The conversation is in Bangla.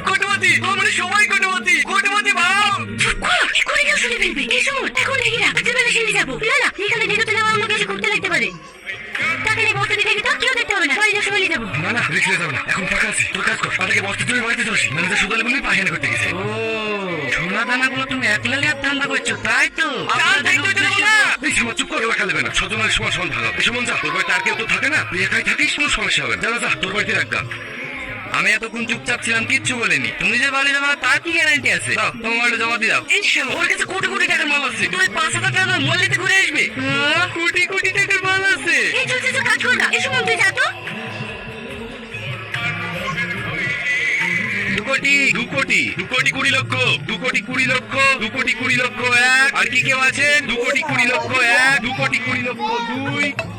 কোটিপতি, আমরা সবাই কোটিপতি, কোটিপতি ভাব। চুপ কর, এক্ষুনি কেউ শুনে ফেলবে। এই শোন, এখন দেখি না, আজকে বেলা সিঁড়ি যাবো। না না, এখানে যেতে আমার আমাকে এসে ঘুরতে লাগতে পারে। তাকে নিয়ে বসতে দেখি তো, কেউ দেখতে হবে না, সবাই যাবো যাবো। না না, রিক্সে যাবো না, এখন ফাঁকা আছি। তোর কাজ কর, পাটাকে বস্তা তুলে বাড়িতে চলছি। ম্যানেজার সুদালে বলে পায়খানা করতে গেছে। ও সোনা দানাগুলো তুমি একলা লিয়ে ধান্দা করছো, তাই তো? এই সামা চুপ করে রাখা দেবে না, ছজনের সমান সমান ভাগ হবে। এসব মন যা, তোর বাড়িতে আর কেউ তো থাকে না, তুই একাই থাকিস, কোনো সমস্যা হবে না। যা যা, তোর বাড়িতে রাখবা। আমি এতক্ষণ চুপচাপ ছিলাম, কিচ্ছু বলিনি। তুমি যে বাড়ি যাবে তার কি গ্যারান্টি আছে? দাও তোমার বাড়ি জমা দিয়ে দাও। এই শালা, ওর কাছে কোটি কোটি টাকার মাল আছে। তুমি 5,000 টাকা মল্লিতে ঘুরে আসবে। কোটি কোটি টাকার মাল আছে। এই চলছে তো, কাজ কর না, এসো মন, তুই যা তো। 2 কোটি 2 কোটি 2 কোটি 20 লক্ষ 2 কোটি 20 লক্ষ 2 কোটি 20 লক্ষ 1। আর কি কেউ আছে? 2 কোটি 20 লক্ষ 1, 2 কোটি 20 লক্ষ 2।